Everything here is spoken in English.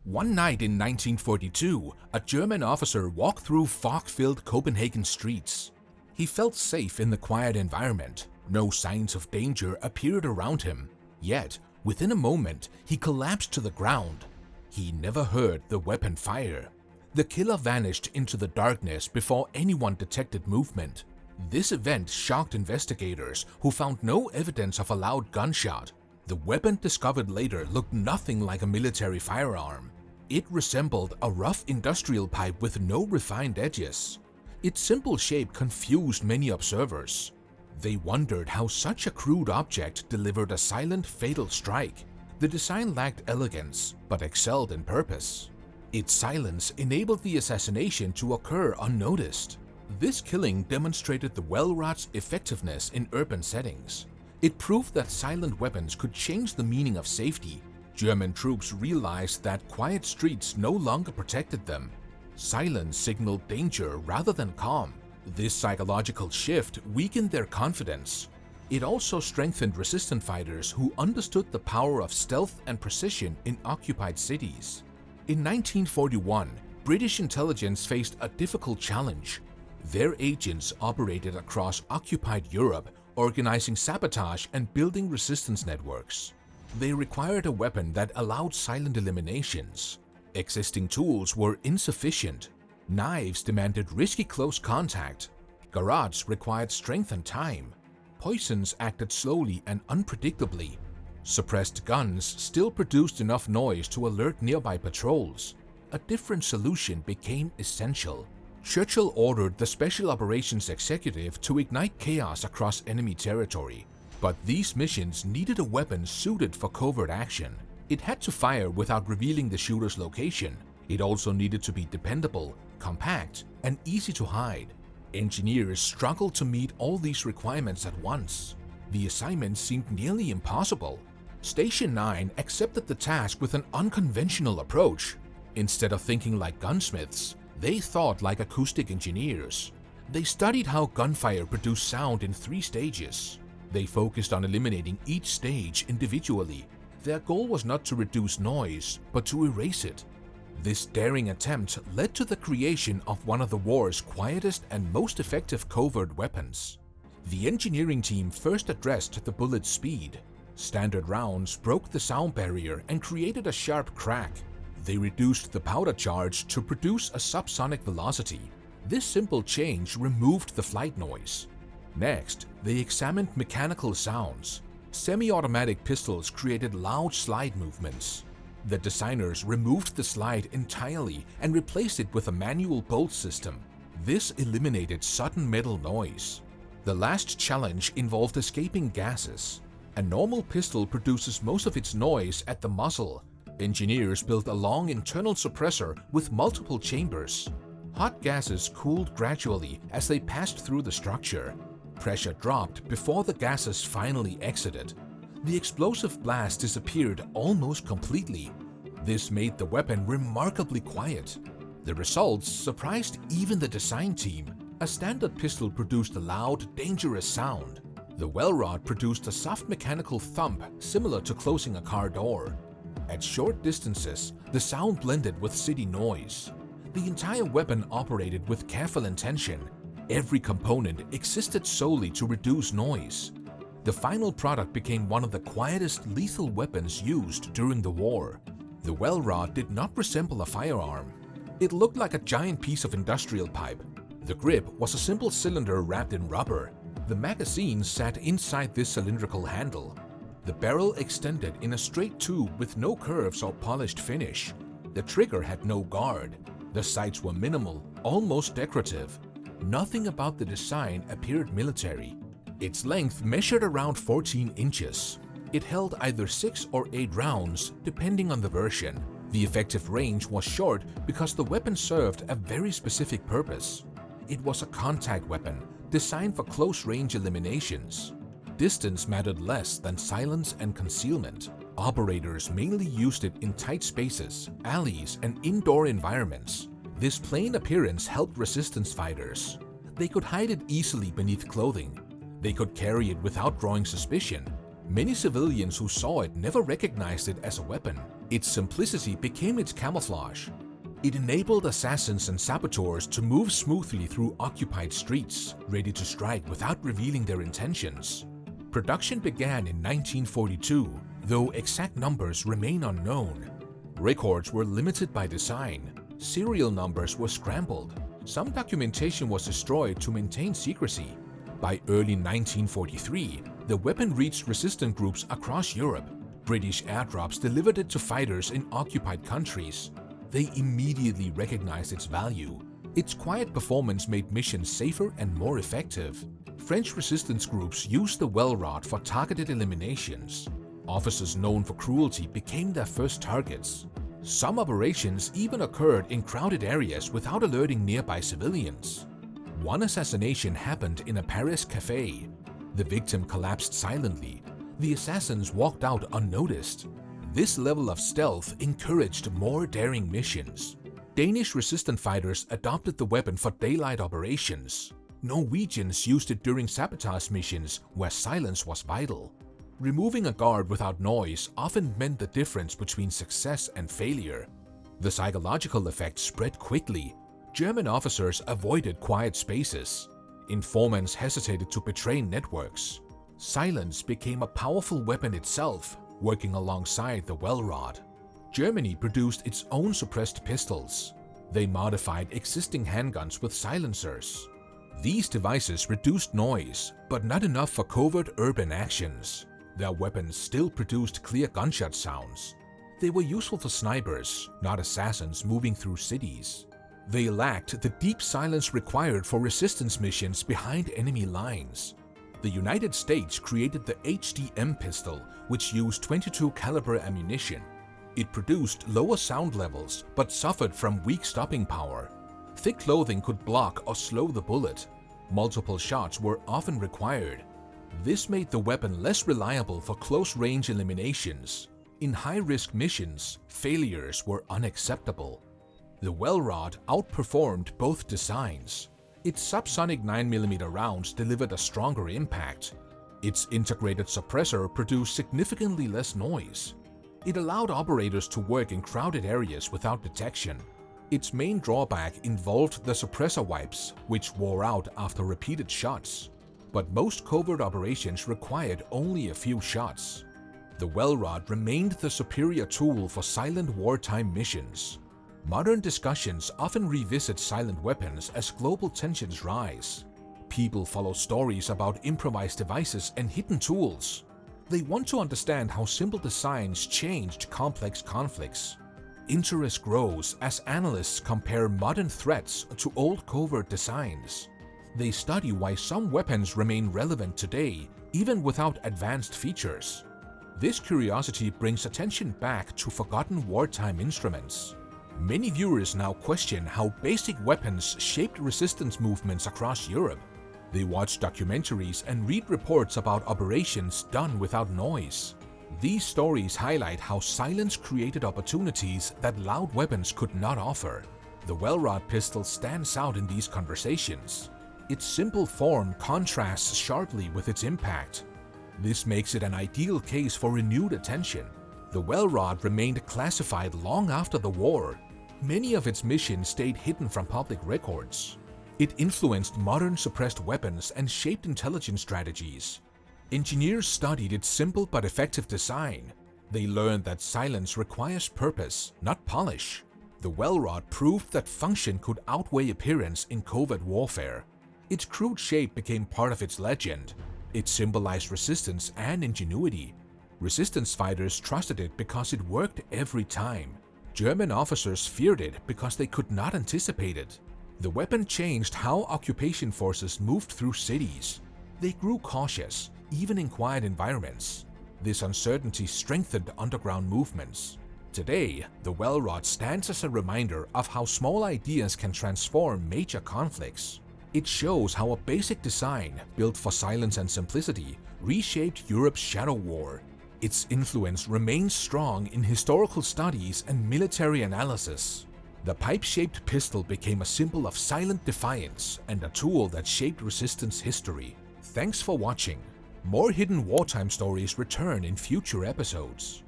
One night in 1942, a German officer walked through fog-filled Copenhagen streets. He felt safe in the quiet environment. No signs of danger appeared around him. Yet, within a moment, he collapsed to the ground. He never heard the weapon fire. The killer vanished into the darkness before anyone detected movement. This event shocked investigators, who found no evidence of a loud gunshot. The weapon discovered later looked nothing like a military firearm. It resembled a rough industrial pipe with no refined edges. Its simple shape confused many observers. They wondered how such a crude object delivered a silent, fatal strike. The design lacked elegance, but excelled in purpose. Its silence enabled the assassination to occur unnoticed. This killing demonstrated the Welrod's effectiveness in urban settings. It proved that silent weapons could change the meaning of safety. German troops realized that quiet streets no longer protected them. Silence signaled danger rather than calm. This psychological shift weakened their confidence. It also strengthened resistance fighters who understood the power of stealth and precision in occupied cities. In 1941, British intelligence faced a difficult challenge. Their agents operated across occupied Europe, organizing sabotage and building resistance networks. They required a weapon that allowed silent eliminations. Existing tools were insufficient. Knives demanded risky close contact. Garrotes required strength and time. Poisons acted slowly and unpredictably. Suppressed guns still produced enough noise to alert nearby patrols. A different solution became essential. Churchill ordered the Special Operations Executive to ignite chaos across enemy territory. But these missions needed a weapon suited for covert action. It had to fire without revealing the shooter's location. It also needed to be dependable, compact, and easy to hide. Engineers struggled to meet all these requirements at once. The assignment seemed nearly impossible. Station 9 accepted the task with an unconventional approach. Instead of thinking like gunsmiths, they thought like acoustic engineers. They studied how gunfire produced sound in 3 stages. They focused on eliminating each stage individually. Their goal was not to reduce noise, but to erase it. This daring attempt led to the creation of one of the war's quietest and most effective covert weapons. The engineering team first addressed the bullet's speed. Standard rounds broke the sound barrier and created a sharp crack. They reduced the powder charge to produce a subsonic velocity. This simple change removed the flight noise. Next, they examined mechanical sounds. Semi-automatic pistols created loud slide movements. The designers removed the slide entirely and replaced it with a manual bolt system. This eliminated sudden metal noise. The last challenge involved escaping gases. A normal pistol produces most of its noise at the muzzle. Engineers built a long internal suppressor with multiple chambers. Hot gases cooled gradually as they passed through the structure. Pressure dropped before the gases finally exited. The explosive blast disappeared almost completely. This made the weapon remarkably quiet. The results surprised even the design team. A standard pistol produced a loud, dangerous sound. The Welrod produced a soft mechanical thump similar to closing a car door. At short distances, the sound blended with city noise. The entire weapon operated with careful intention. Every component existed solely to reduce noise. The final product became one of the quietest lethal weapons used during the war. The Welrod did not resemble a firearm. It looked like a giant piece of industrial pipe. The grip was a simple cylinder wrapped in rubber. The magazine sat inside this cylindrical handle. The barrel extended in a straight tube with no curves or polished finish. The trigger had no guard. The sights were minimal, almost decorative. Nothing about the design appeared military. Its length measured around 14 inches. It held either 6 or 8 rounds, depending on the version. The effective range was short because the weapon served a very specific purpose. It was a contact weapon, designed for close-range eliminations. Distance mattered less than silence and concealment. Operators mainly used it in tight spaces, alleys, and indoor environments. This plain appearance helped resistance fighters. They could hide it easily beneath clothing. They could carry it without drawing suspicion. Many civilians who saw it never recognized it as a weapon. Its simplicity became its camouflage. It enabled assassins and saboteurs to move smoothly through occupied streets, ready to strike without revealing their intentions. Production began in 1942, though exact numbers remain unknown. Records were limited by design. Serial numbers were scrambled. Some documentation was destroyed to maintain secrecy. By early 1943, the weapon reached resistant groups across Europe. British airdrops delivered it to fighters in occupied countries. They immediately recognized its value. Its quiet performance made missions safer and more effective. French resistance groups used the Welrod for targeted eliminations. Officers known for cruelty became their first targets. Some operations even occurred in crowded areas without alerting nearby civilians. One assassination happened in a Paris cafe. The victim collapsed silently. The assassins walked out unnoticed. This level of stealth encouraged more daring missions. Danish resistant fighters adopted the weapon for daylight operations. Norwegians used it during sabotage missions where silence was vital. Removing a guard without noise often meant the difference between success and failure. The psychological effect spread quickly. German officers avoided quiet spaces. Informants hesitated to betray networks. Silence became a powerful weapon itself, working alongside the Welrod. Germany produced its own suppressed pistols. They modified existing handguns with silencers. These devices reduced noise, but not enough for covert urban actions. Their weapons still produced clear gunshot sounds. They were useful for snipers, not assassins moving through cities. They lacked the deep silence required for resistance missions behind enemy lines. The United States created the HDM pistol, which used .22 caliber ammunition. It produced lower sound levels, but suffered from weak stopping power. Thick clothing could block or slow the bullet. Multiple shots were often required. This made the weapon less reliable for close-range eliminations. In high-risk missions, failures were unacceptable. The Welrod outperformed both designs. Its subsonic 9mm rounds delivered a stronger impact. Its integrated suppressor produced significantly less noise. It allowed operators to work in crowded areas without detection. Its main drawback involved the suppressor wipes, which wore out after repeated shots. But most covert operations required only a few shots. The Welrod remained the superior tool for silent wartime missions. Modern discussions often revisit silent weapons as global tensions rise. People follow stories about improvised devices and hidden tools. They want to understand how simple designs changed complex conflicts. Interest grows as analysts compare modern threats to old covert designs. They study why some weapons remain relevant today, even without advanced features. This curiosity brings attention back to forgotten wartime instruments. Many viewers now question how basic weapons shaped resistance movements across Europe. They watch documentaries and read reports about operations done without noise. These stories highlight how silence created opportunities that loud weapons could not offer. The Welrod pistol stands out in these conversations. Its simple form contrasts sharply with its impact. This makes it an ideal case for renewed attention. The Welrod remained classified long after the war. Many of its missions stayed hidden from public records. It influenced modern suppressed weapons and shaped intelligence strategies. Engineers studied its simple but effective design. They learned that silence requires purpose, not polish. The Welrod proved that function could outweigh appearance in covert warfare. Its crude shape became part of its legend. It symbolized resistance and ingenuity. Resistance fighters trusted it because it worked every time. German officers feared it because they could not anticipate it. The weapon changed how occupation forces moved through cities. They grew cautious, even in quiet environments. This uncertainty strengthened underground movements. Today, the Welrod stands as a reminder of how small ideas can transform major conflicts. It shows how a basic design, built for silence and simplicity, reshaped Europe's shadow war. Its influence remains strong in historical studies and military analysis. The pipe-shaped pistol became a symbol of silent defiance and a tool that shaped resistance history. Thanks for watching. More hidden wartime stories return in future episodes.